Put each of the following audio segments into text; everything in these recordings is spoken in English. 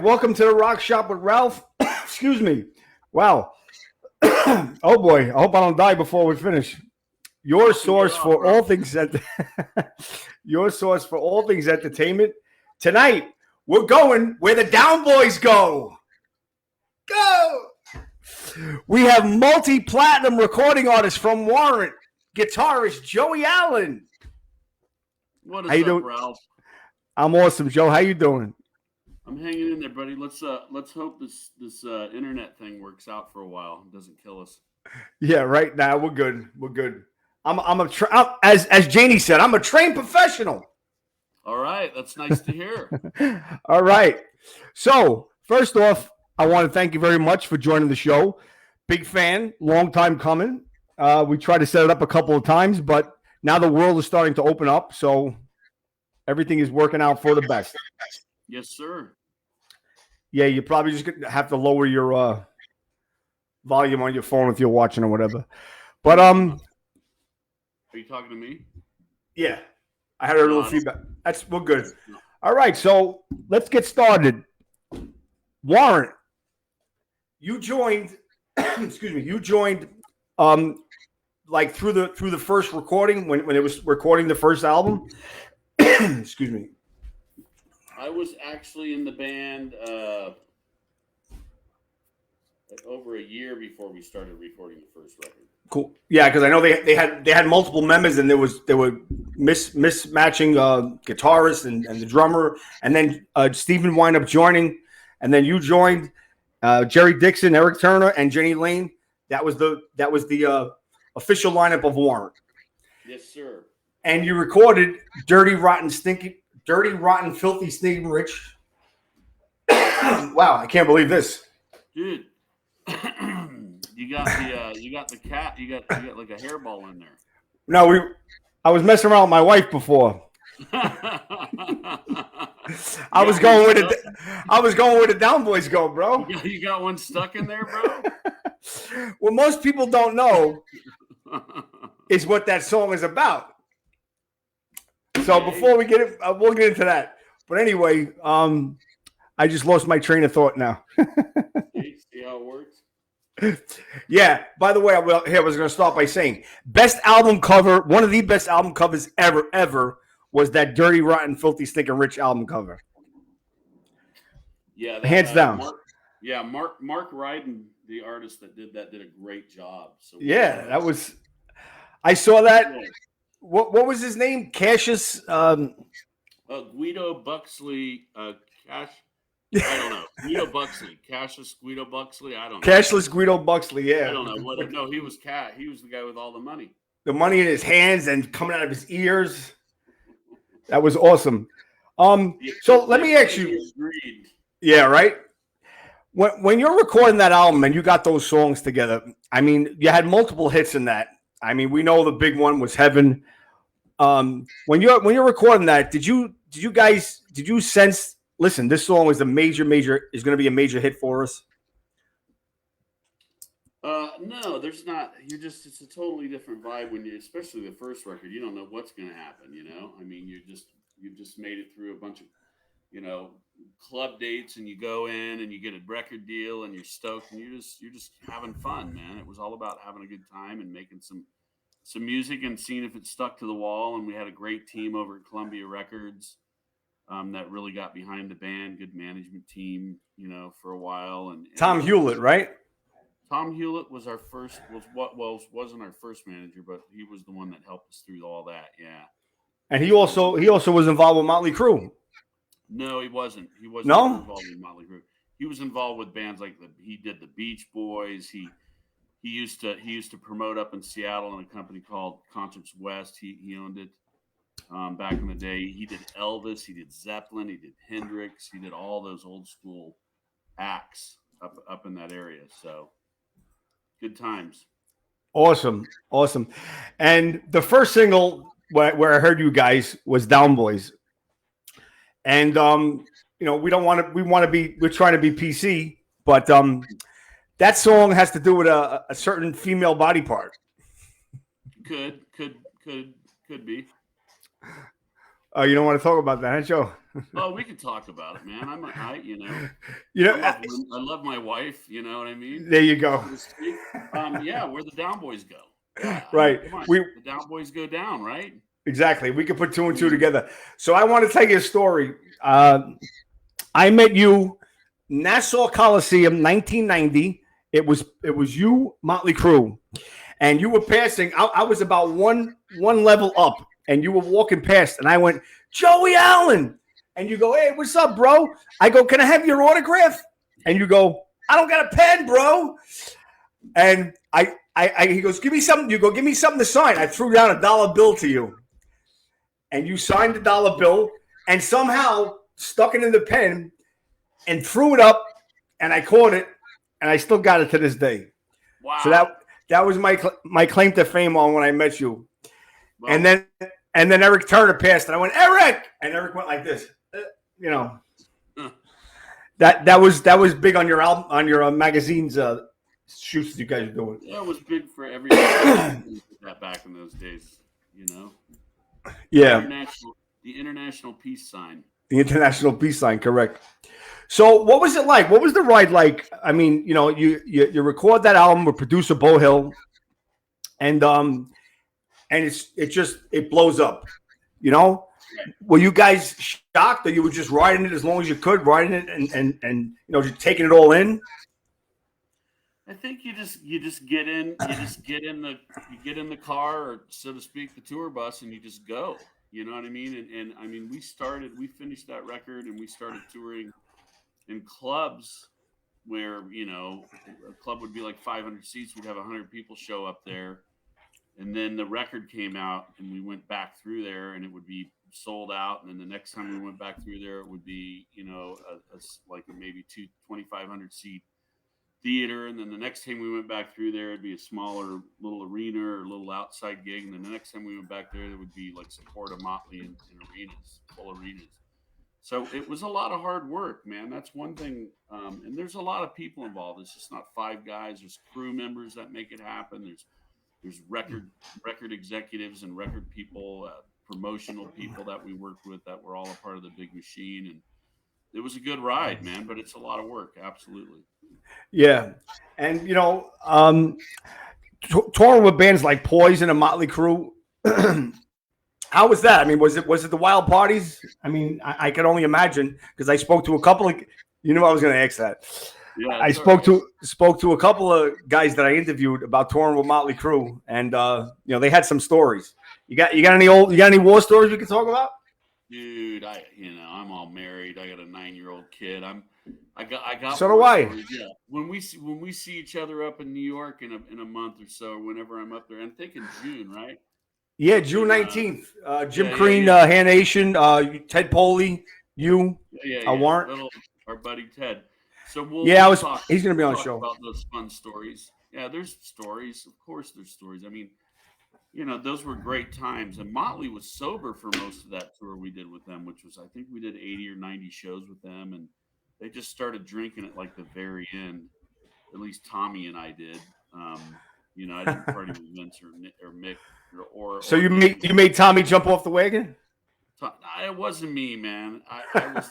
Welcome to the Rock Shop with Ralph. Excuse me. Wow. Oh boy. I hope I don't die before we finish. Your source for all things your source for all things entertainment. Tonight, we're going where the Down Boys go. Go! We have multi-platinum recording artist from Warrant, Guitarist Joey Allen. What is up, Ralph? I'm awesome, Joe. How you doing? I'm hanging in there, buddy. Let's hope this internet thing works out for a while. It doesn't kill us. Yeah, right now we're good. We're good. As Janie said, I'm a trained professional. All right, that's nice to hear. All right. So first off, I want to thank you very much for joining the show. Big fan, long time coming. We tried to set it up a couple of times, but now the world is starting to open up, so everything is working out for the best. Yes, sir. Yeah, you probably just have to lower your volume on your phone if you're watching or whatever. But Are you talking to me? Yeah, I had a little feedback. We're good. All right, so let's get started. Warrant, you joined. Excuse me. You joined, like through the first recording when it was recording the first album. Excuse me. I was actually in the band over a year before we started recording the first record. Cool. Yeah, because I know they had multiple members, and there were mismatching guitarists and the drummer, and then Stephen wound up joining, and then you joined Jerry Dixon, Eric Turner, and Jenny Lane. That was the official lineup of Warrant. Yes, sir. And you recorded Dirty, Rotten, Filthy, Stinking Rich. Wow, I can't believe this, dude. You got the cat. You got like a hairball in there. No, I was messing around with my wife before. I was going where the Down Boys go, bro. You got one stuck in there, bro. What most people don't know is what that song is about. So before we get it, we'll get into that. But anyway, I just lost my train of thought now. See how it works? Yeah. By the way, I was going to start by saying best album cover. One of the best album covers ever was that Dirty, Rotten, Filthy, Stinking Rich album cover. Yeah, hands down. Mark Ryden, the artist that did that, did a great job. So yeah, that was. I saw that. Yeah. What was his name? Cassius. Guido Buxley. I don't know. Guido Buxley. Cassius Guido Buxley. I don't know. Cashless Guido Buxley. Yeah. I don't know. No, he was He was the guy with all the money. The money in his hands and coming out of his ears. That was awesome. So let me ask you. Yeah, right. When you're recording that album and you got those songs together, I mean, you had multiple hits in that. I mean, we know the big one was Heaven. When you're recording that, did you sense? Listen, this song is is going to be a major hit for us. No, there's not. It's a totally different vibe when especially the first record. You don't know what's going to happen. You know, I mean, you've just made it through a bunch of, club dates, and you go in and you get a record deal and you're stoked and you're just having fun, man. It was all about having a good time and making some music and seeing if it stuck to the wall. And we had a great team over at Columbia Records that really got behind the band. Good management team, for a while. And Tom Hewlett, right? Tom Hewlett was our first. Wasn't our first manager, but he was the one that helped us through all that. Yeah. And he also was involved with Motley Crue. No, he wasn't. He wasn't involved with Motley Crue. He was involved with bands like he did the Beach Boys. He used to promote up in Seattle in a company called Concerts West. He owned it back in the day. He did Elvis. He did Zeppelin. He did Hendrix. He did all those old school acts up in that area. So good times. Awesome. And the first single where I heard you guys was Down Boys. And we're trying to be PC, but that song has to do with a certain female body part. Could be. Oh, you don't want to talk about that, huh, Joe? Oh, we can talk about it, man. You know, I love my wife. You know what I mean? there you go. Yeah, where the down boys go. Yeah, Right. Come on, We the down boys go down, right? exactly. We could put two and two together. So I want to tell you a story. I met you, Nassau Coliseum, 1990. It was you, Motley Crue, and you were passing. I was about one level up, and you were walking past, and I went, Joey Allen, and you go, hey, what's up, bro? I go, can I have your autograph? And you go, I don't got a pen, bro. And he goes, give me something. You go, give me something to sign. I threw down $1 bill to you, and you signed the $1 bill, and somehow stuck it in the pen and threw it up, and I caught it, and I still got it to this day. Wow. So that was my claim to fame on when I met you. Well, and then Eric Turner passed, and I went, Eric, and Eric went like this. You know, that was big on your album, on your magazines shoots that you guys are doing. Yeah, it was big for everybody that back in those days. You know. Yeah. The international peace sign. The international peace sign, correct. So what was it like? What was the ride like? I mean, you know, you record that album with producer Bo Hill, and it blows up. You know, were you guys shocked, or you were just riding it as long as you could, riding it and you know, just taking it all in? I think you just get in the car, or so to speak, the tour bus, and you just go. You know what I mean? And I mean, we finished that record, and we started touring in clubs where, you know, a club would be like 500 seats. We'd have 100 people show up there. And then the record came out, and we went back through there, and it would be sold out. And then the next time we went back through there, it would be, you know, like maybe 2,500 seat theater. And then the next time we went back through there, it'd be a smaller little arena or a little outside gig. And then the next time we went back there, it would be like support of Motley in arenas, full arenas. So it was a lot of hard work, man. That's one thing. And there's a lot of people involved. It's just not 5 guys. There's crew members that make it happen. There's record executives and record people, promotional people that we worked with that were all a part of the big machine. And it was a good ride, man, but it's a lot of work. Absolutely. Yeah. And, you know, touring with bands like Poison and Motley Crue, how was that? I mean, was it the wild parties? I mean, I can only imagine, because I spoke to a couple of, you knew I was going to ask that. Yeah, I spoke to a couple of guys that I interviewed about touring with Motley Crue, and you know, they had some stories. You got any war stories we can talk about? Dude, I'm all married. I got a 9-year-old kid. I got. So do I. Stories. Yeah. When we see each other up in New York in a month or so, whenever I'm up there, I'm thinking June, right? Yeah, June 19th. Jim Crean, Han Nation, Ted Poley, you, Warrant. Our buddy Ted. So he's going to be on the show. About those fun stories. Yeah, there's stories. Of course, there's stories. I mean, you know, those were great times. And Motley was sober for most of that tour we did with them, which was, I think we did 80 or 90 shows with them. And they just started drinking at like the very end. At least Tommy and I did. You know, I didn't party with Vince or Mick or. So you made Tommy jump off the wagon? It wasn't me, man. I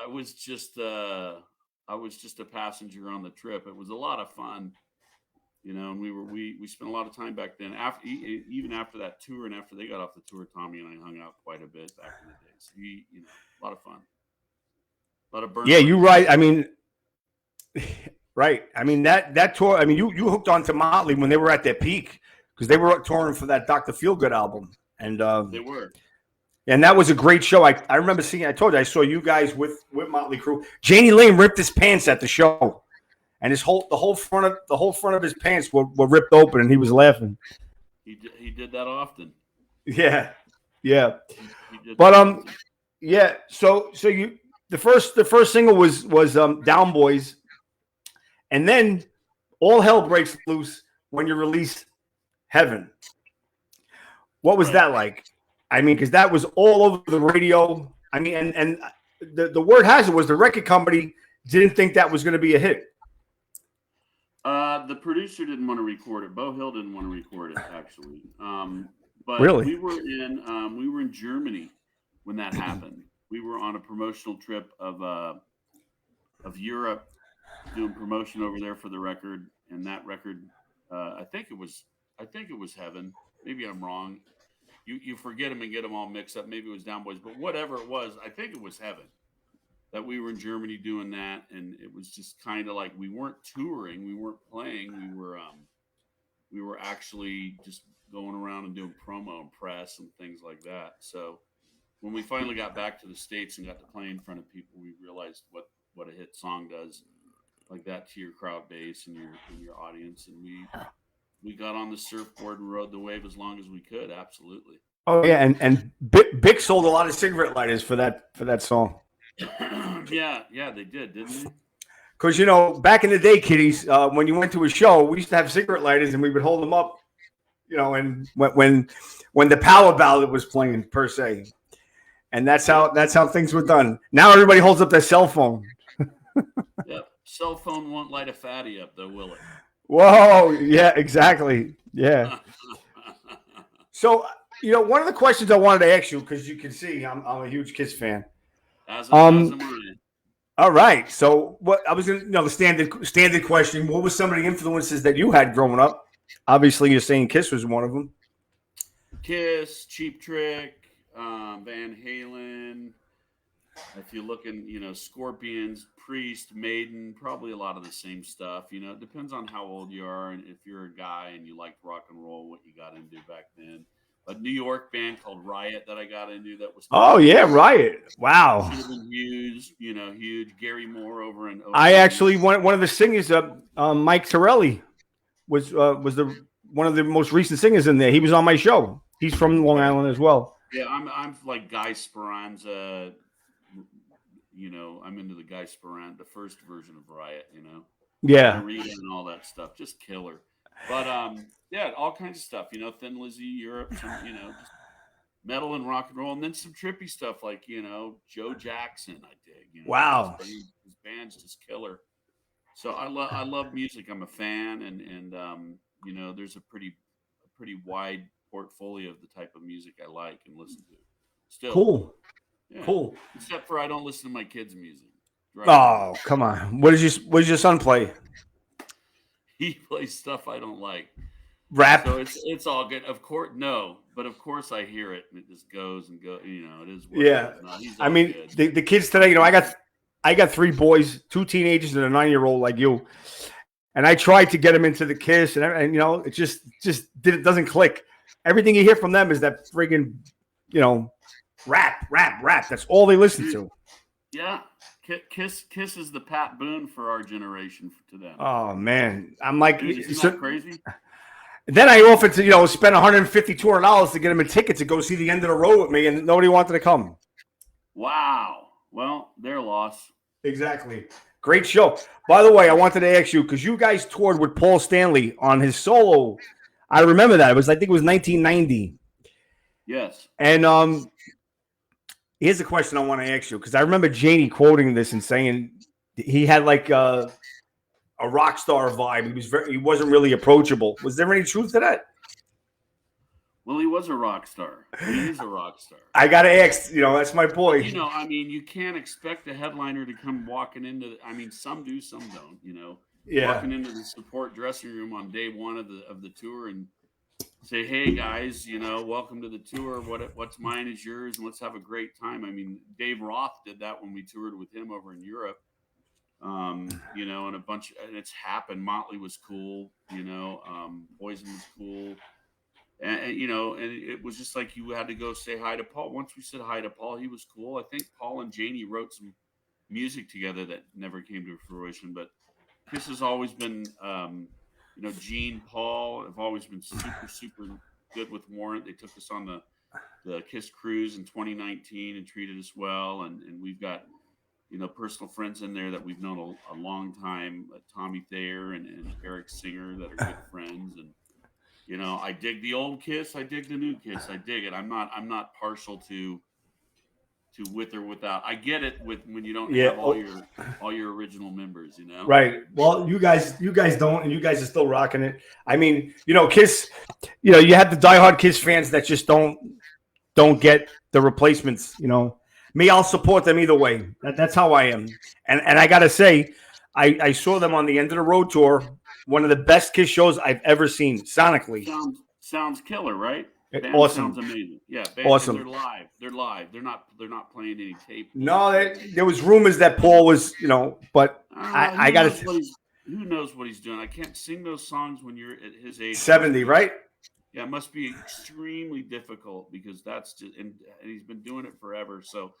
was just a passenger on the trip. It was a lot of fun. You know, and we spent a lot of time back then. Even after that tour, and after they got off the tour, Tommy and I hung out quite a bit back in the day. So you know, a lot of fun, a lot of burn. Yeah, you're right. I mean, right. I mean that tour. I mean, you hooked on to Motley when they were at their peak, because they were touring for that Dr. Feelgood album, and they were. And that was a great show. I remember seeing. I told you I saw you guys with Motley Crue. Janie Lane ripped his pants at the show. And the whole front of his pants were ripped open, and he was laughing. He did that often. Yeah. But yeah. So you the first single was Down Boys, and then all hell breaks loose when you release Heaven. What was that like? I mean, because that was all over the radio. I mean, and the word has it was the record company didn't think that was going to be a hit. The producer didn't want to record it. Bo Hill didn't want to record it, actually. But really? we were in Germany when that happened. We were on a promotional trip of Europe, doing promotion over there for the record, and that record, I think it was Heaven. Maybe I'm wrong. You forget them and get them all mixed up. Maybe it was Down Boys, but whatever it was, I think it was Heaven. That we were in Germany doing that, and it was just kind of like we weren't touring, we weren't playing, we were actually just going around and doing promo and press and things like that. So when we finally got back to the States and got to play in front of people, we realized what a hit song does like that to your crowd base and your audience. And we got on the surfboard and rode the wave as long as we could. Absolutely. Oh yeah, and Bic sold a lot of cigarette lighters for that song. yeah, they did, didn't they? Because back in the day, kiddies, when you went to a show, we used to have cigarette lighters and we would hold them up, and when the power ballad was playing per se, and that's how things were done. Now everybody holds up their cell phone. Yep, cell phone won't light a fatty up though, will it? Whoa, yeah, exactly, yeah. So one of the questions I wanted to ask you, because you can see I'm a huge Kiss fan. As am I. All right. So what I was going to, the standard question, what were some of the influences that you had growing up? Obviously, you're saying Kiss was one of them. Kiss, Cheap Trick, Van Halen. If you're looking, Scorpions, Priest, Maiden, probably a lot of the same stuff. It depends on how old you are and if you're a guy and you liked rock and roll, what you got into back then. A New York band called Riot that I got into that was. Oh yeah, Riot! Wow. Should have been huge, huge. Gary Moore over in. I actually one of the singers, Mike Torelli, was one of the most recent singers in there. He was on my show. He's from Long Island as well. Yeah, I'm like Guy Speranza. I'm into the Guy Speranza, the first version of Riot. Yeah. Rita and all that stuff, just killer. But yeah, all kinds of stuff. Thin Lizzy, Europe, some, just metal and rock and roll, and then some trippy stuff like Joe Jackson. I dig. Wow, his band's just killer. So I love music. I'm a fan, and there's a pretty wide portfolio of the type of music I like and listen to. Still cool, yeah. Cool. Except for I don't listen to my kids' music. Right? Oh, come on! What does your son play? He plays stuff I don't like. Rap. So it's all good. Of course, no, but of course I hear it and it just goes and goes. It is. Yeah. I mean, the kids today. I got 3 boys, 2 teenagers, and a 9-year-old like you. And I tried to get them into the Kiss, and it just doesn't click. Everything you hear from them is that friggin', rap. That's all they listen to. Yeah. Kiss is the Pat Boone for our generation to them. Oh man, I'm like, isn't that crazy? Then I offered to spend $150, $200 to get them a ticket to go see the end of the road with me, and nobody wanted to come. Wow. Well, their loss. Exactly. Great show. By the way, I wanted to ask you because you guys toured with Paul Stanley on his solo. I remember that. I think it was 1990. Yes. And here's the question I want to ask you, because I remember Janie quoting this and saying he had like a rock star vibe. He wasn't really approachable. Was there any truth to that? Well, he was a rock star. He is a rock star. I gotta ask. That's my boy. You can't expect a headliner to come walking into. Some do, some don't. Yeah. Walking into the support dressing room on day one of the tour and say, "Hey guys, welcome to the tour. What's mine is yours, and let's have a great time." Dave Roth did that when we toured with him over in Europe. And a bunch, and it's happened. Motley was cool. Poison was cool. And it was just like you had to go say hi to Paul. Once we said hi to Paul, he was cool. I think Paul and Janie wrote some music together that never came to fruition. But Kiss has always been, Gene, Paul have always been super, super good with Warrant. They took us on the Kiss cruise in 2019 and treated us well. And we've got, personal friends in there that we've known a long time, Tommy Thayer and Eric Singer that are good friends. And, I dig the old Kiss. I dig the new Kiss. I dig it. I'm not partial to with or without. I get it when you don't have all your original members, Right. Well, you guys don't, and you guys are still rocking it. Kiss, you have the diehard Kiss fans that just don't get the replacements. Me, I'll support them either way. That's how I am. And I gotta say, I saw them on the End of the Road tour. One of the best Kiss shows I've ever seen sonically. Sounds killer, right? Band Awesome. Sounds amazing. Yeah, awesome. They're live. They're live. They're not playing any tape. No, there was rumors that Paul was, but I got to. Who knows what he's doing? I can't sing those songs when you're at his age. 70, right? Yeah, it must be extremely difficult because that's just, and he's been doing it forever. So,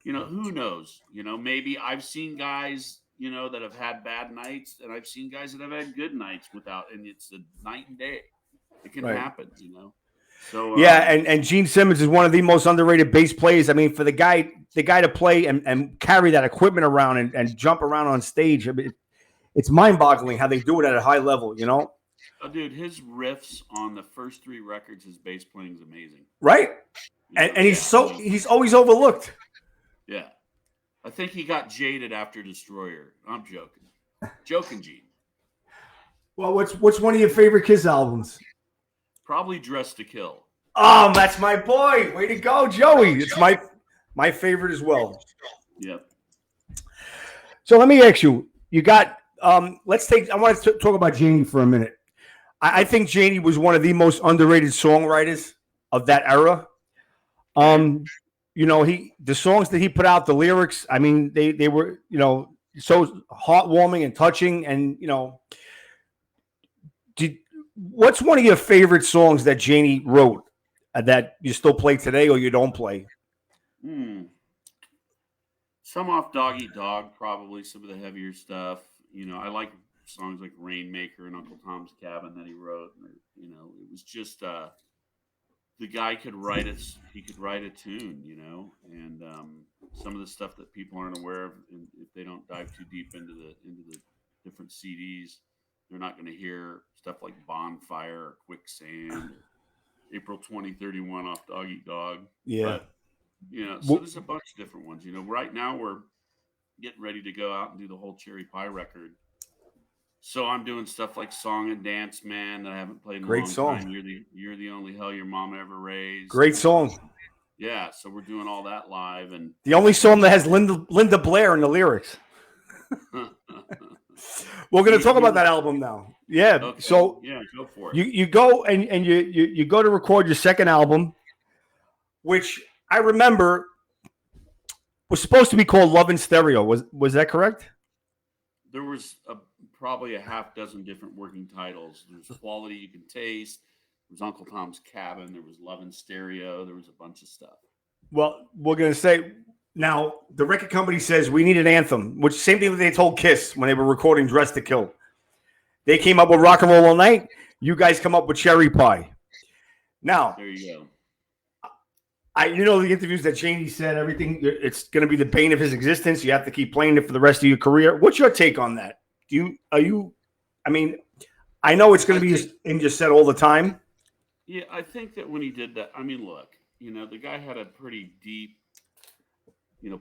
who knows? Maybe I've seen guys, that have had bad nights, and I've seen guys that have had good nights and it's a night and day. It can happen, So yeah, and Gene Simmons is one of the most underrated bass players. I mean, for the guy to play and carry that equipment around and jump around on stage, I mean, it's mind-boggling how they do it at a high level. Oh, dude, his riffs on the first 3 records, his bass playing is amazing. Right, and he's always overlooked. Yeah, I think he got jaded after Destroyer. I'm joking, Gene. Well, what's one of your favorite Kiss albums? Probably Dressed to Kill. Oh, that's my boy. Way to go, Joey. It's my favorite as well. Yep. So let me ask you, you got, I want to talk about Janie for a minute. I think Janie was one of the most underrated songwriters of that era. The songs that he put out, the lyrics, I mean, they were, so heartwarming and touching. And, what's one of your favorite songs that Janie wrote that you still play today or you don't play? Some off Dog Eat Dog, probably some of the heavier stuff. I like songs like Rainmaker and Uncle Tom's Cabin that he wrote. It was just the guy could write it. He could write a tune, and some of the stuff that people aren't aware of, and if they don't dive too deep into the different CDs, they're not going to hear stuff like Bonfire or Quicksand or April 2031 off Dog Eat Dog. Yeah. But, so there's a bunch of different ones. Right now we're getting ready to go out and do the whole Cherry Pie record. So I'm doing stuff like Song and Dance Man that I haven't played in a long time. You're the only hell your mom ever raised. Great song. Yeah, so we're doing all that live, and the only song that has Linda Blair in the lyrics. We're going to talk about that album now. Yeah. Okay. So go for it. You go and you go to record your second album, which I remember was supposed to be called Love in Stereo. Was that correct? There was probably a half dozen different working titles. There's Quality You Can Taste. There was Uncle Tom's Cabin. There was Love in Stereo. There was a bunch of stuff. Well, we're going to say now the record company says we need an anthem, which same thing that they told Kiss when they were recording Dressed to Kill. They came up with Rock and Roll All Night. You guys come up with Cherry Pie. Now, there you go. The interviews that Janie said, everything, it's going to be the bane of his existence. You have to keep playing it for the rest of your career. What's your take on that? I know it's going to be in your set all the time. Yeah, I think that when he did that, look, the guy had a pretty deep,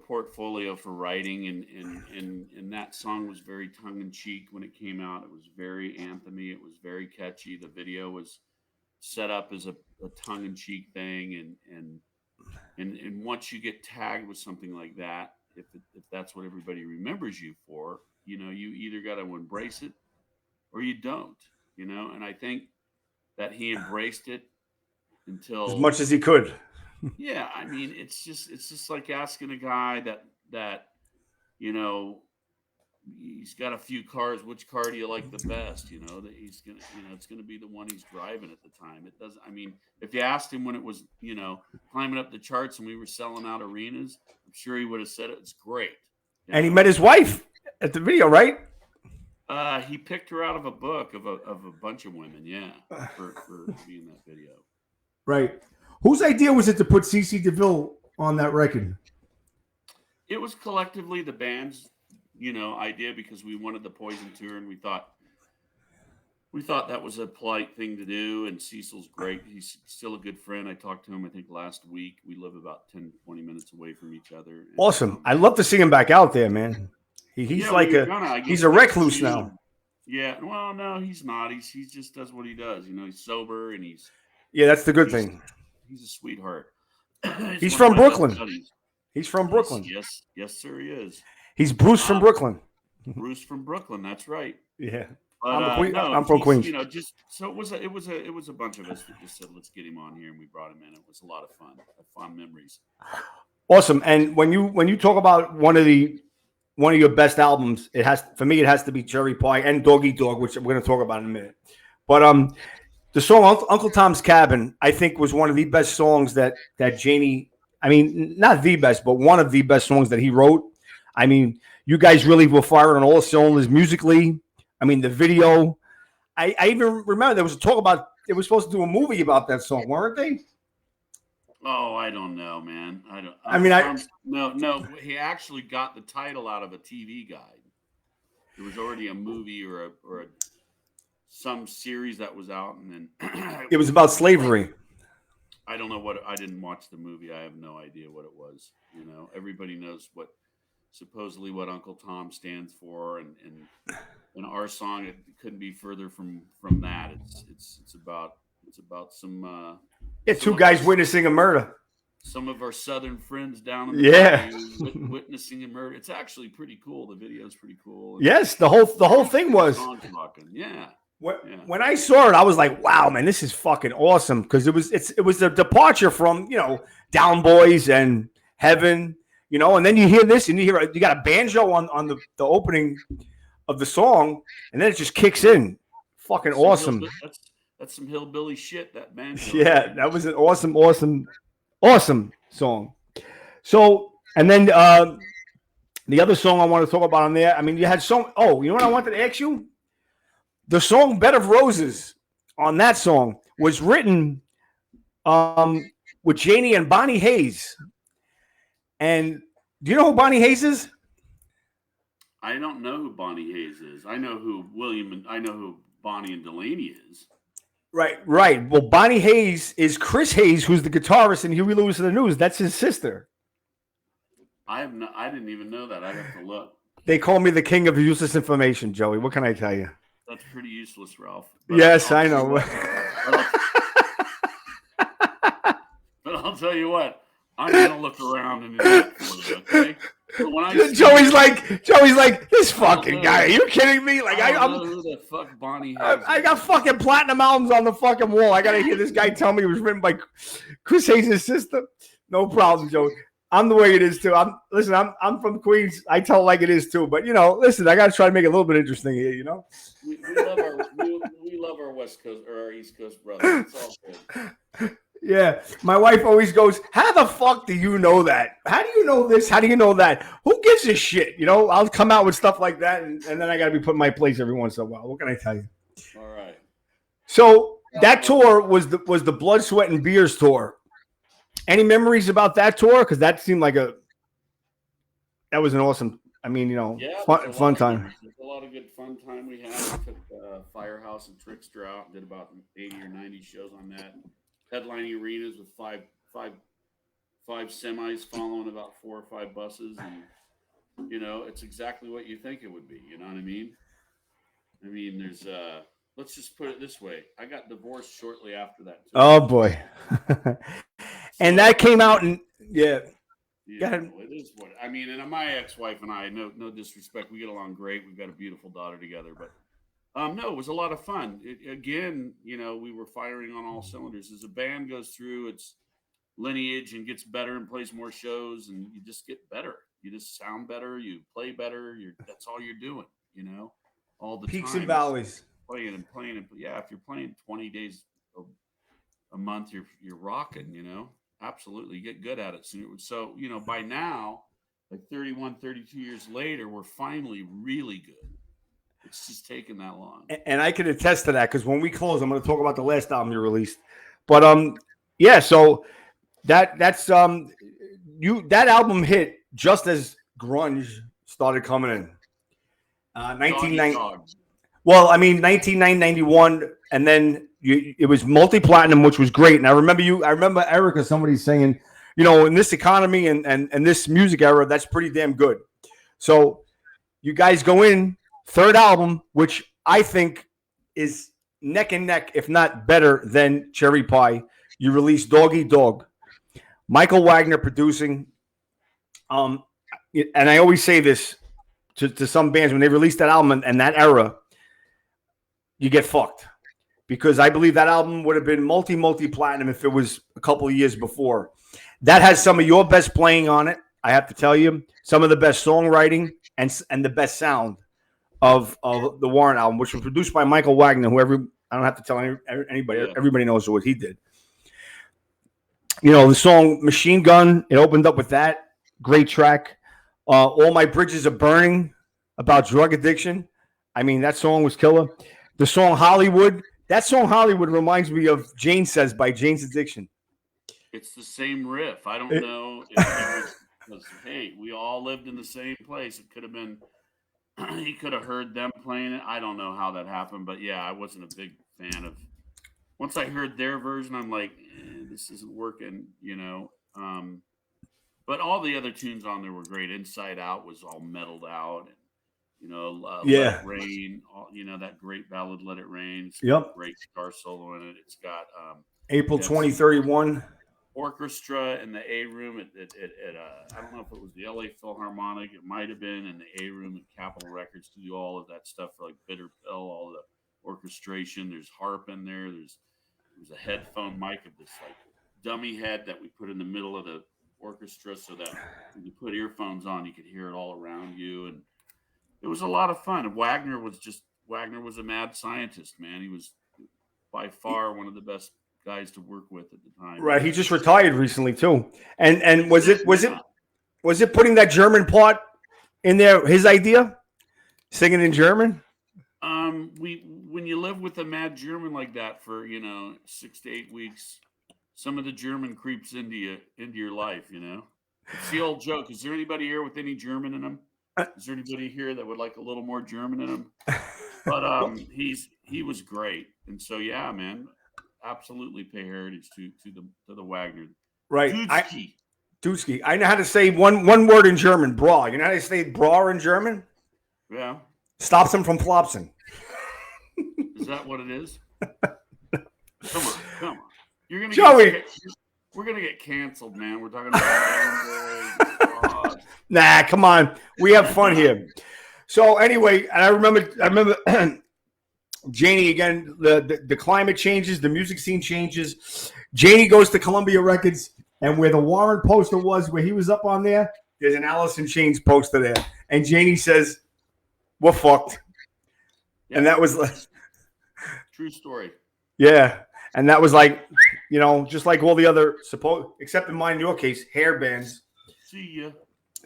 portfolio for writing, and that song was very tongue in cheek when it came out. It was very anthemy. It was very catchy. The video was set up as a tongue in cheek thing, and once you get tagged with something like that, if that's what everybody remembers you for, you either got to embrace it or you don't, and I think that he embraced it until as much as he could. Yeah, it's just like asking a guy that he's got a few cars. Which car do you like the best? That he's gonna, it's gonna be the one he's driving at the time. It doesn't. If you asked him when it was, climbing up the charts and we were selling out arenas, I'm sure he would have said it's great. And he met his wife at the video, right? He picked her out of a book of a bunch of women. Yeah, for being that video. Right. Whose idea was it to put CeCe DeVille on that record? It was collectively the band's, idea, because we wanted the Poison tour, and we thought that was a polite thing to do. And Cecil's great. He's still a good friend. I talked to him, I think, last week. We live about 10, 20 minutes away from each other. And, awesome. I'd love to see him back out there, man. He's a recluse now. Yeah. Well, no, he's not. He just does what he does. He's sober and yeah, that's the good thing. He's a sweetheart. He's from Brooklyn. He's from Brooklyn. Yes, sir, he is. He's Bruce from Brooklyn. Bruce from Brooklyn. That's right. Yeah. But I'm from Queens. Just so it was a bunch of us that just said, let's get him on here, and we brought him in. It was a lot of fun. Fond memories. Awesome. And when you talk about one of your best albums, it has to be Cherry Pie and Dog Eat Dog, which we're going to talk about in a minute. But the song Uncle Tom's Cabin, I think, was one of the best songs that Janie. I mean, not the best, but one of the best songs that he wrote. I mean, you guys really were firing on all cylinders musically. I mean, the video. I even remember there was a talk about they were supposed to do a movie about that song, weren't they? Oh, I don't know, man. No. He actually got the title out of a TV guide. There was already a movie or some series that was out, and then it was about slavery. I don't know I didn't watch the movie. I have no idea what it was. You know, everybody knows supposedly what Uncle Tom stands for, and in our song, it couldn't be further from that. It's about some two guys witnessing a murder. Some of our Southern friends down in the bayou witnessing a murder. It's actually pretty cool. The video is pretty cool. Yes, the whole thing was. Yeah. When I saw it, I was like, "Wow, man, this is fucking awesome!" Because it was a departure from Down Boys and Heaven, and then you hear this, and you got a banjo on the opening of the song, and then it just kicks in. Fucking awesome. That's some hillbilly shit, that banjo. Yeah, that was an awesome song. So, and then the other song I want to talk about on there, I mean, you had so. Oh, you know what I wanted to ask you? The song "Bed of Roses" on that song was written with Janie and Bonnie Hayes. And do you know who Bonnie Hayes is? I don't know who Bonnie Hayes is. I know who Bonnie and Delaney is. Right. Well, Bonnie Hayes is Chris Hayes, who's the guitarist in Huey Lewis and the News. That's his sister. I didn't even know that. I'd have to look. They call me the king of useless information, Joey. What can I tell you? That's pretty useless, Ralph. Yes, I know. But I'll tell you what. I'm gonna look around and do that for you, okay? Joey's like this fucking guy. Are you kidding me? Like I don't know who the fuck Bonnie Hayes. I got fucking platinum albums on the fucking wall. I gotta hear this guy tell me it was written by Chris Hayes' sister. No problem, Joey. I'm the way it is too. I'm from Queens. I tell it like it is too. But listen, I gotta try to make it a little bit interesting here. We love our West Coast or our East Coast brothers. It's all good. Yeah, my wife always goes, "How the fuck do you know that? How do you know this? How do you know that? Who gives a shit?" I'll come out with stuff like that, and then I got to be put in my place every once in a while. What can I tell you? All right. So that tour was the Blood, Sweat, and Beers tour. Any memories about that tour? Because that seemed like that was an awesome. I mean, fun time. There's a lot of good fun time we had. We took Firehouse and Trickster out and did about 80 or 90 shows on that. Headlining arenas with five semis following about 4 or 5 buses, and it's exactly what you think it would be. You know what I mean? I mean, there's let's just put it this way: I got divorced shortly after that. Oh boy! And that came out, and it is what I mean. And my ex-wife and I, no disrespect, we get along great. We've got a beautiful daughter together, but. No, it was a lot of fun. We were firing on all cylinders. As a band goes through its lineage and gets better and plays more shows, and you just get better. You just sound better. You play better. That's all you're doing. All the peaks time. and valleys. Playing and yeah. If you're playing 20 days a month, you're rocking. Absolutely, you get good at it. So by now, like 31, 32 years later, we're finally really good. It's just taken that long. And I can attest to that because when we close, I'm going to talk about the last album you released. But so that's that album hit just as grunge started coming in. 1991, and then it was multi-platinum, which was great. And I remember Erica, somebody saying, in this economy and this music era, that's pretty damn good. So you guys go in. Third album, which I think is neck and neck, if not better than Cherry Pie. You released Dog Eat Dog. Michael Wagner producing. And I always say this to some bands when they release that album and that era, you get fucked. Because I believe that album would have been multi-platinum if it was a couple of years before. That has some of your best playing on it. I have to tell you, some of the best songwriting and the best sound of the Warrant album, which was produced by Michael Wagner, who I don't have to tell anybody. Yeah. Everybody knows what he did. You know, the song Machine Gun, it opened up with that. Great track. All My Bridges Are Burning, about drug addiction. I mean, that song was killer. The song Hollywood. That song Hollywood reminds me of Jane Says by Jane's Addiction. It's the same riff. I don't know if it was, hey, we all lived in the same place. It could have been, he could have heard them playing it. I don't know how that happened, but yeah, I wasn't a big fan of. Once I heard their version, I'm like, this isn't working, you know. But all the other tunes on there were great. Inside Out was all metaled out. And, you know, Let It Rain, you know, that great ballad, Let It Rain. It's got a great guitar solo in it. It's got April 2031 orchestra in the A room at I don't know if it was the LA Philharmonic. It might have been in the A room at Capitol Records to do all of that stuff for like Bitter Pill, all the orchestration. There's harp in there. There's a headphone mic of this like dummy head that we put in the middle of the orchestra so that when you put earphones on, you could hear it all around you. And it was a lot of fun. And Wagner was a mad scientist, man. He was by far one of the best guys to work with at the time. Right. He just retired recently too. And was it putting that German part in there his idea? Singing in German? When you live with a mad German like that for, 6 to 8 weeks, some of the German creeps into your life, you know. It's the old joke. Is there anybody here with any German in them? Is there anybody here that would like a little more German in him? But he was great, and so yeah, man, absolutely pay heritage to the Wagner. Right, Dudski. I know how to say one word in German. Bra. You know how to say bra in German? Yeah. Stops him from flopsing. Is that what it is? Come on. You're gonna Joey. We're gonna get canceled, man. We're talking about Nah, come on. We have fun here. So anyway, and I remember Janie again. The climate changes, the music scene changes. Janie goes to Columbia Records, and where the Warrant poster was, where he was up on there, there's an Alice in Chains poster there, and Janie says, "We're fucked," and that was like true story. Yeah, and that was like, just like all the other except in mine, in your case, hair bands. See ya.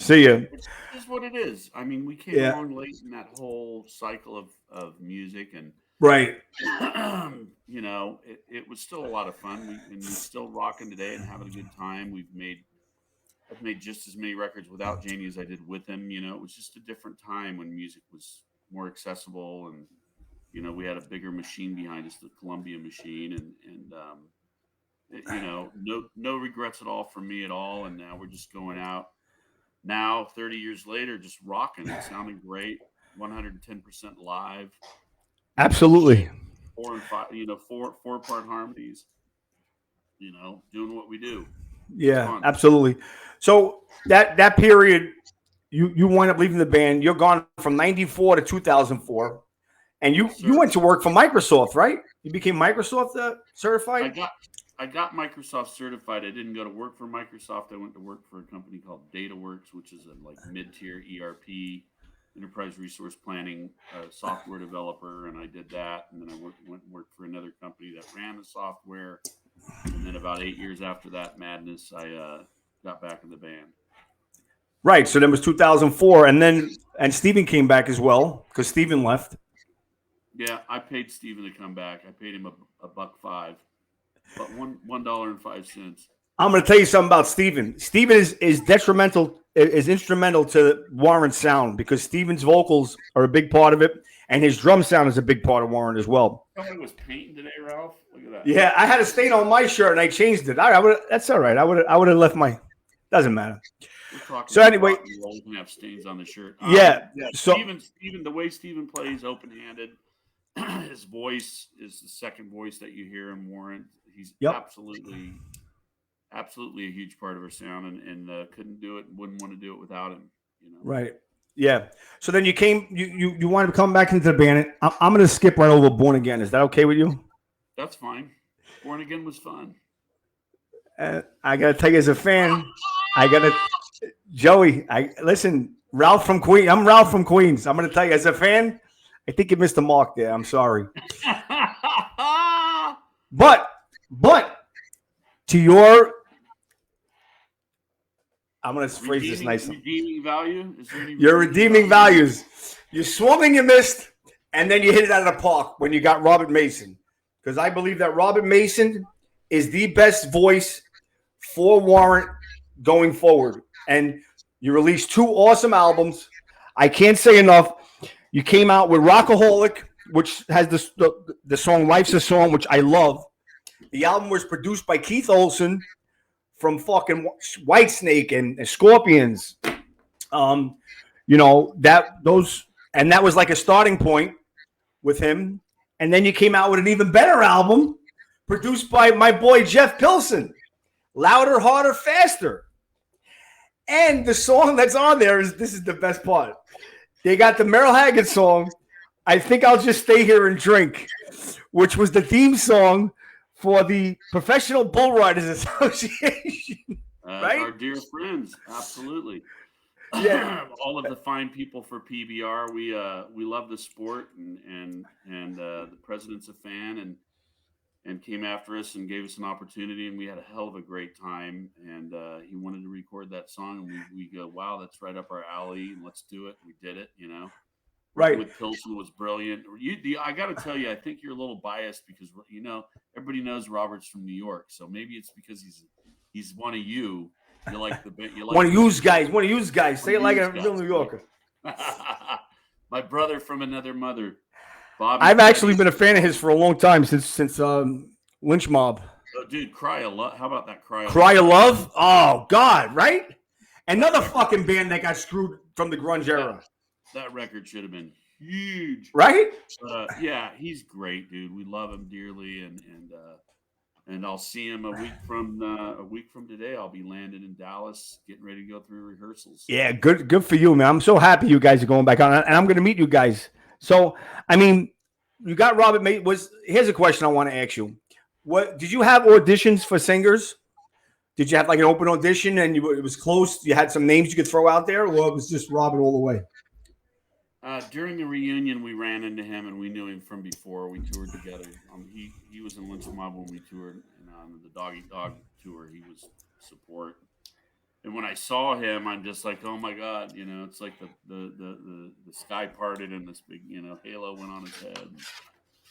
It is what it is. I mean, we came along late in that whole cycle of music, and right. It was still a lot of fun. We're still rocking today and having a good time. I've made just as many records without Janie as I did with him. It was just a different time when music was more accessible, and we had a bigger machine behind us, the Columbia machine, and no regrets at all from me at all. And now we're just going out. Now, 30 years later, just rocking. It sounded great. 110% live. Absolutely. 4 and 5, four-part harmonies. Doing what we do. Yeah, absolutely. So that period, you wind up leaving the band. You're gone from 94 to 2004, and you went to work for Microsoft, right? You became Microsoft certified. I got Microsoft certified. I didn't go to work for Microsoft. I went to work for a company called DataWorks, which is a mid-tier ERP, enterprise resource planning software developer, and I did that. And then I went and worked for another company that ran the software. And then about 8 years after that madness, I got back in the band. Right. So that was 2004, and Steven came back as well because Steven left. Yeah, I paid Steven to come back. I paid him $1.05. But $1.05. I'm going to tell you something about Steven. Steven is instrumental to Warrant's sound because Steven's vocals are a big part of it, and his drum sound is a big part of Warrant as well. I was painting today, Ralph. Look at that. Yeah, I had a stain on my shirt and I changed it. That's all right. I would have left my. Doesn't matter. So anyway, you can have stains on the shirt. Yeah. So Steven, the way Steven plays, open-handed. His voice is the second voice that you hear in Warrant. He's absolutely a huge part of our sound, and couldn't do it, wouldn't want to do it without him. Right. Yeah. So then you wanted to come back into the band. I'm going to skip right over Born Again. Is that okay with you? That's fine. Born Again was fun. I got to tell you, as a fan, Joey, listen, Ralph from Queens. I'm Ralph from Queens. I'm going to tell you, as a fan, I think you missed the mark there. I'm sorry. But to your, I'm going to phrase this nicely. Redeeming value? Is there any your redeeming values. You swung and you missed, and then you hit it out of the park when you got Robert Mason. Because I believe that Robert Mason is the best voice for Warrant going forward. And you released 2 awesome albums. I can't say enough. You came out with Rockaholic, which has the song Life's a Song, which I love. The album was produced by Keith Olsen from fucking Whitesnake and Scorpions. That was like a starting point with him. And then you came out with an even better album produced by my boy Jeff Pilson, Louder, Harder, Faster. And the song that's on there this is the best part. They got the Merle Haggard song, I Think I'll Just Stay Here and Drink, which was the theme song for the Professional Bull Riders Association. Right? Our dear friends, absolutely. Yeah, all of the fine people for PBR. We love the sport, and the president's a fan, and came after us and gave us an opportunity, and we had a hell of a great time. And he wanted to record that song, and we go, wow, that's right up our alley, and let's do it. We did it, Right. With Pilsen was brilliant. I got to tell you, I think you're a little biased because everybody knows Robert's from New York, so maybe it's because he's one of you. You like one of you guys. Say it like a real New Yorker. My brother from another mother, Bobby. I've actually been a fan of his for a long time since Lynch Mob. Oh, dude, Cry of Love. How about that Cry of Love? Cry of Love? Oh God, right? Another fucking band that got screwed from the grunge era. That record should have been huge, right? Yeah, he's great, dude. We love him dearly, and I'll see him a week from today. I'll be landing in Dallas, getting ready to go through rehearsals. Yeah, good for you, man. I'm so happy you guys are going back on, and I'm going to meet you guys. So, I mean, you got Robert May. Here's a question I want to ask you: What did you have auditions for singers? Did you have like an open audition, and it was close? You had some names you could throw out there, or it was just Robert all the way? During the reunion, we ran into him, and we knew him from before. We toured together. He was in Lynch Mob when we toured, and on the Doggy Dog tour, he was support. And when I saw him, I'm just like, oh my God, it's like the sky parted and this big, halo went on his head.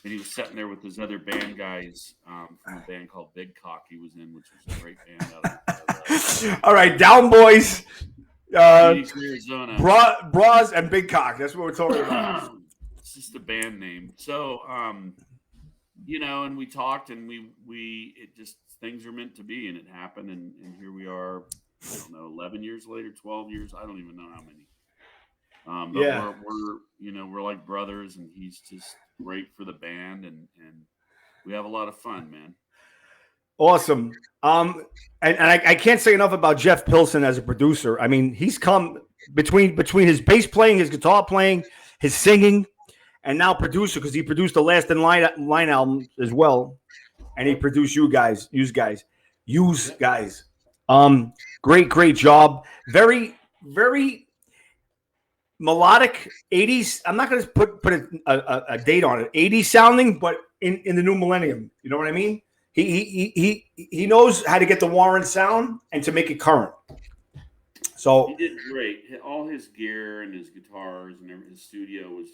And he was sitting there with his other band guys from a band called Big Cock he was in, which was a great band out of All right, Down Boys. Arizona. Bras and Big Cock. That's what we're talking about. It's just a band name. So, and we talked, and it just, things are meant to be, and it happened, and here we are, I don't know, 11 years later, 12 years, I don't even know how many. But we're like brothers, and he's just great for the band, and we have a lot of fun, man. Awesome. And I can't say enough about Jeff Pilson as a producer. I mean, he's come between his bass playing, his guitar playing, his singing, and now producer, because he produced the Last in Line album as well, and he produced you guys. Great job. Very, very melodic 80s. I'm not going to put a date on it. 80s sounding, but in the new millennium. You know what I mean? He knows how to get the Warrant sound and to make it current. So he did great. All his gear and his guitars and his studio was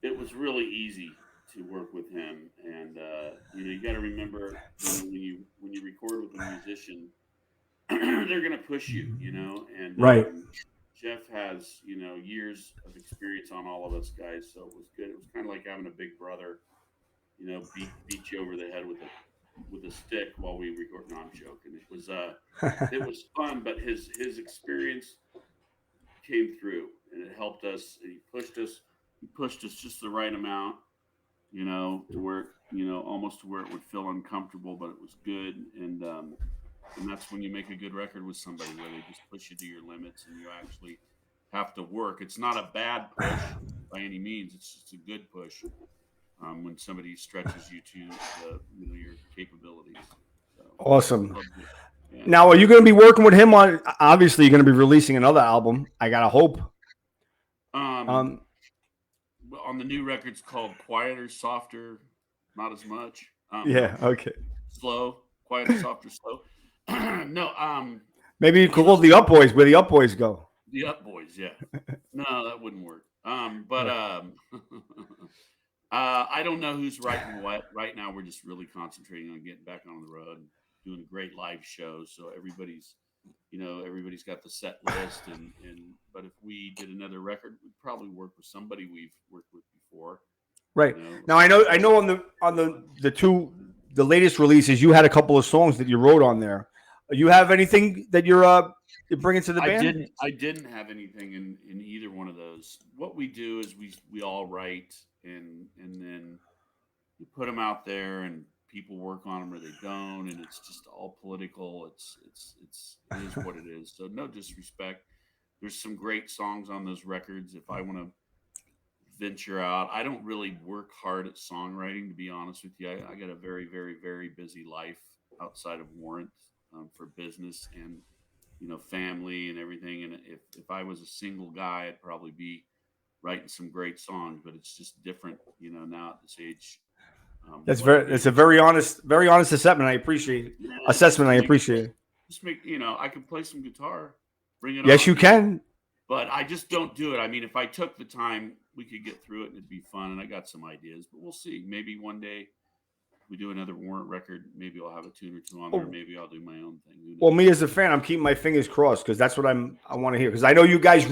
it was really easy to work with him. And you got to remember when you record with a musician, they're going to push you, and right. Jeff has years of experience on all of us guys, so it was good. It was kind of like having a big brother, beat you over the head with a stick while we record. No, I'm joking. It was fun, but his experience came through, and it helped us. And he pushed us just the right amount, to where almost to where it would feel uncomfortable, but it was good. And And that's when you make a good record with somebody where they just push you to your limits and you actually have to work. It's not a bad push by any means. It's just a good push when somebody stretches you to your capabilities. So, Awesome. Yeah. Now, are you going to be working with him on? Obviously, you're going to be releasing another album. I gotta hope. On the new record's called Quieter, Softer, Not As Much. Yeah. Okay. Slow, Quieter, Softer, Slow. No. Maybe you call the Up Boys, where the Up Boys go. The Up Boys, yeah. No, that wouldn't work. I don't know who's writing what. Right now, we're just really concentrating on getting back on the road and doing a great live show. So everybody's got the set list. But if we did another record, we'd probably work with somebody we've worked with before. Right. Now, I know on the latest releases, you had a couple of songs that you wrote on there. You have anything that you're bringing to the band? I didn't have anything in either one of those. What we do is we all write and then you put them out there and people work on them or they don't, and it's just all political. It is what it is. So no disrespect. There's some great songs on those records. If I want to venture out, I don't really work hard at songwriting, to be honest with you. I got a very, very, very busy life outside of Warrant for business and family and everything. And if I was a single guy, I'd probably be writing some great songs. But it's just different, now at this age. It's a very honest assessment. I appreciate it. I appreciate it. Just make I can play some guitar, bring it. Yes, on, you can. But I just don't do it. I mean, if I took the time, we could get through it and it'd be fun. And I got some ideas, but we'll see. Maybe one day we do another Warrant record. Maybe I'll have a tune or two on there. Maybe I'll do my own thing. Well, me as a fan, I'm keeping my fingers crossed because that's what I want to hear. Because I know you guys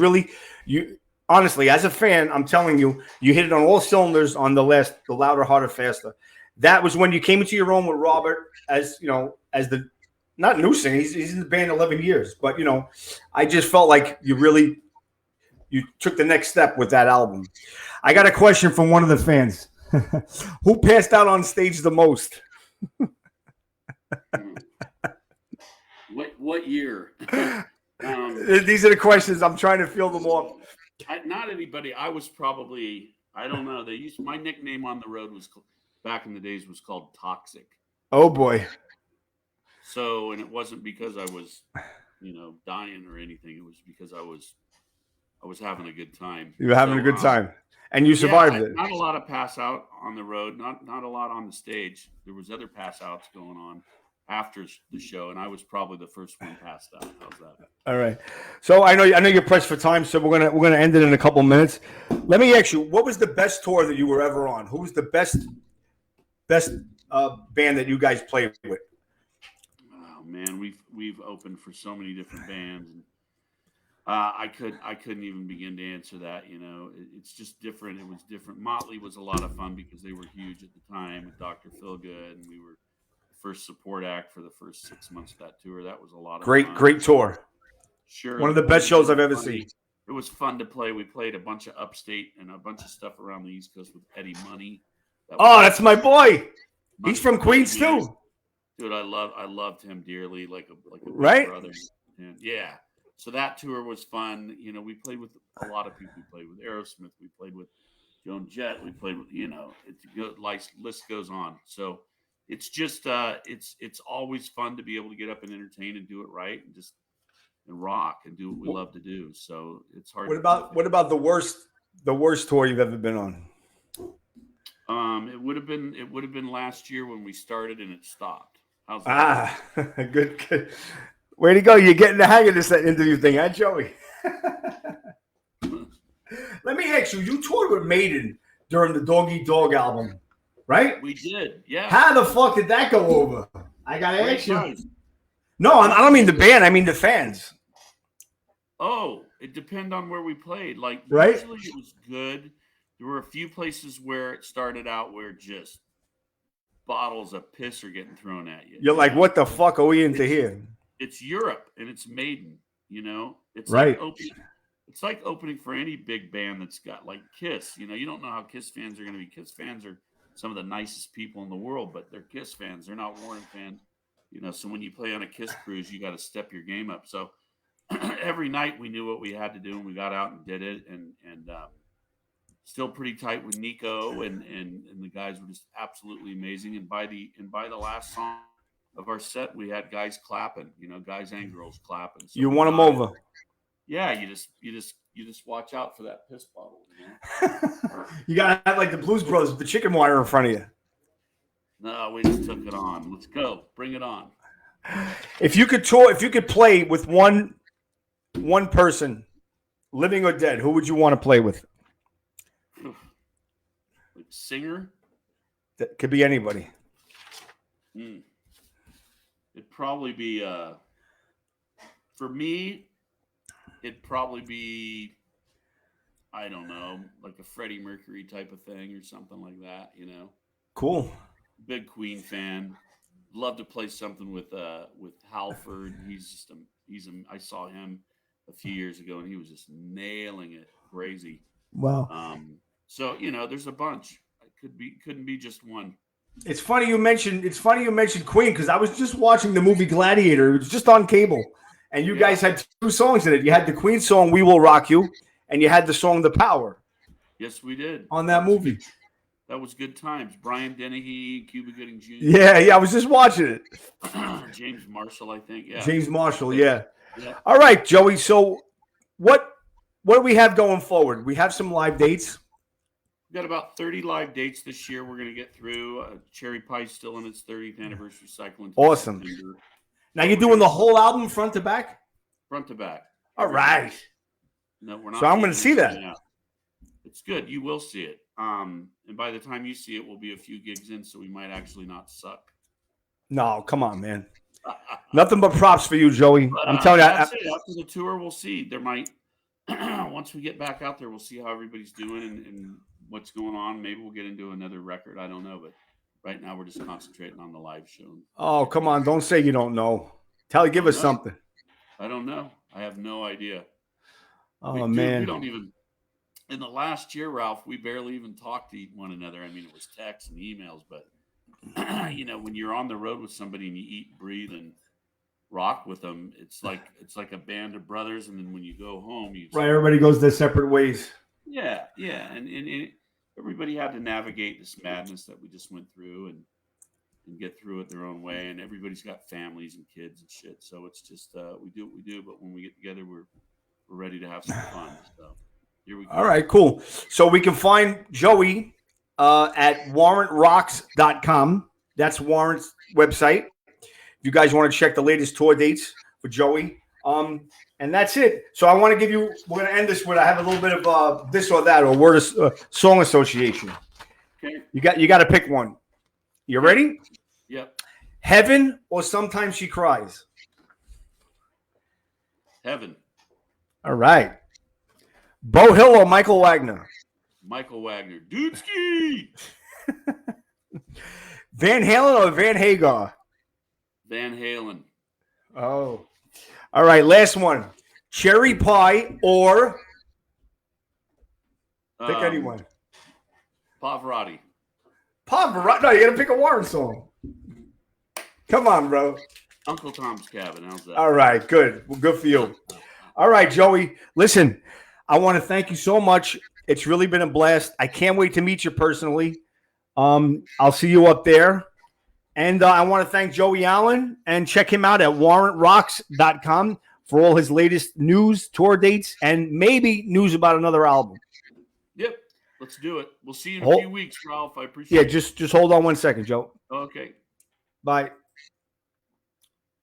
honestly, as a fan, I'm telling you, you hit it on all cylinders on the Louder, Harder, Faster. That was when you came into your own with Robert as the not new singer. He's in the band 11 years, but I just felt like you took the next step with that album. I got a question from one of the fans. Who passed out on stage the most? What year? These are the questions. I'm trying to field them off. Not anybody. I was probably, I don't know. My nickname on the road was back in the days was called Toxic. Oh boy. So, and it wasn't because I was, dying or anything. It was because I was having a good time. You were having a good time. And you survived it. Not a lot of pass out on the road, not a lot on the stage. There was other pass outs going on after the show, and I was probably the first one passed out. How's that? All right. So I know you're pressed for time, so we're gonna end it in a couple minutes. Let me ask you, what was the best tour that you were ever on? Who was the best band that you guys played with? Oh man, we've opened for so many different bands. And I couldn't even begin to answer that. It's just different. It was different. Motley was a lot of fun because they were huge at the time with Dr. Feelgood, and we were the first support act for the first 6 months of that tour. That was a lot of fun. Great tour. Sure. One of the best shows I've ever seen. It was fun to play. We played a bunch of upstate and a bunch of stuff around the East Coast with Eddie Money. That's my boy. He's from Queens too. Dude, I loved him dearly, like a right brother. And yeah. So that tour was fun. We played with a lot of people. We played with Aerosmith. We played with Joan Jett. We played with, list goes on. So it's just, it's always fun to be able to get up and entertain and do it right and rock and do what we love to do. So it's hard. What about the worst tour you've ever been on? It would have been last year when we started and it stopped. How's that? Good. Way to go. You're getting the hang of this interview thing, huh, Joey? Let me ask you, you toured with Maiden during the Dog Eat Dog album, right? We did, yeah. How the fuck did that go over? I got to ask you. No, I don't mean the band. I mean the fans. Oh, it depends on where we played. Like, right? Usually it was good. There were a few places where it started out where just bottles of piss are getting thrown at you. You're like, what the fuck are we into here? It's Europe and it's Maiden, It's right. It's like opening for any big band that's got like Kiss. You don't know how Kiss fans are going to be. Kiss fans are some of the nicest people in the world, but they're Kiss fans. They're not Warrant fans. So when you play on a Kiss cruise, you got to step your game up. So every night we knew what we had to do, and we got out and did it, and still pretty tight with Nico, and the guys were just absolutely amazing. And by the last song of our set, we had guys clapping, guys and girls clapping. So you won them over. Yeah, you just watch out for that piss bottle. You gotta have like the Blues Brothers with the chicken wire in front of you. No, we just took it on. Let's go. Bring it on. If you could play with one person, living or dead, who would you want to play with? Like singer? That could be anybody. It'd probably be for me, it'd probably be, I don't know, like a Freddie Mercury type of thing or something like that, Cool. Big Queen fan. Love to play something with Halford. I saw him a few years ago, and he was just nailing it, crazy. Wow. So there's a bunch. It couldn't be just one. It's funny you mentioned Queen, because I was just watching the movie Gladiator. It was just on cable, and you guys had 2 songs in it. You had the Queen song "We Will Rock You," and you had the song "The Power." Yes, we did. On that movie. That was good times. Brian Dennehy, Cuba Gooding Jr. Yeah, I was just watching it. James Marshall, I think. Yeah. James Marshall, yeah. All right, Joey. So what do we have going forward? We have some live dates. We've got about 30 live dates this year we're going to get through. Cherry Pie's still in its 30th anniversary cycle. Awesome. Now you're doing the whole album front to back? Front to back. All right. No, we're not. So I'm going to see that. It's good. You will see it. And by the time you see it, we'll be a few gigs in, so we might actually not suck. No, come on, man. Nothing but props for you, Joey. But, I'm telling you. After the tour, we'll see. There might, once we get back out there, we'll see how everybody's doing and what's going on. Maybe we'll get into another record. I don't know. But right now, we're just concentrating on the live show. Oh, come on. Don't say you don't know. Give us something. I don't know. I have no idea. Oh, man. We don't even. In the last year, Ralph, we barely even talked to one another. I mean, it was texts and emails, but when you're on the road with somebody and you eat, breathe, and rock with them, it's like a band of brothers. And then when you go home, everybody goes their separate ways. Yeah, and everybody had to navigate this madness that we just went through and get through it their own way. And everybody's got families and kids and shit, so it's just we do what we do. But when we get together, we're ready to have some fun. So. Here we go. All right, cool. So we can find Joey at warrantrocks.com. That's Warrant's website. If you guys want to check the latest tour dates for Joey. And that's it. So we're going to end this with, I have a little bit of this or that, or word song association. Okay. You got to pick one. You ready? Yep. Heaven or Sometimes She Cries? Heaven. All right. Bo Hill or Michael Wagner? Michael Wagner. Dudesky! Van Halen or Van Hagar? Van Halen. Oh. All right, last one. Cherry Pie or pick anyone. Pavarotti. Pavarotti? No, you got to pick a Warrant song. Come on, bro. Uncle Tom's Cabin. How's that? All right, good. Well, good for you. All right, Joey. Listen, I want to thank you so much. It's really been a blast. I can't wait to meet you personally. I'll see you up there. And I want to thank Joey Allen and check him out at warrantrocks.com for all his latest news, tour dates, and maybe news about another album. Yep. Let's do it. We'll see you in a few weeks, Ralph. I appreciate it. Yeah, just hold on one second, Joe. Okay. Bye.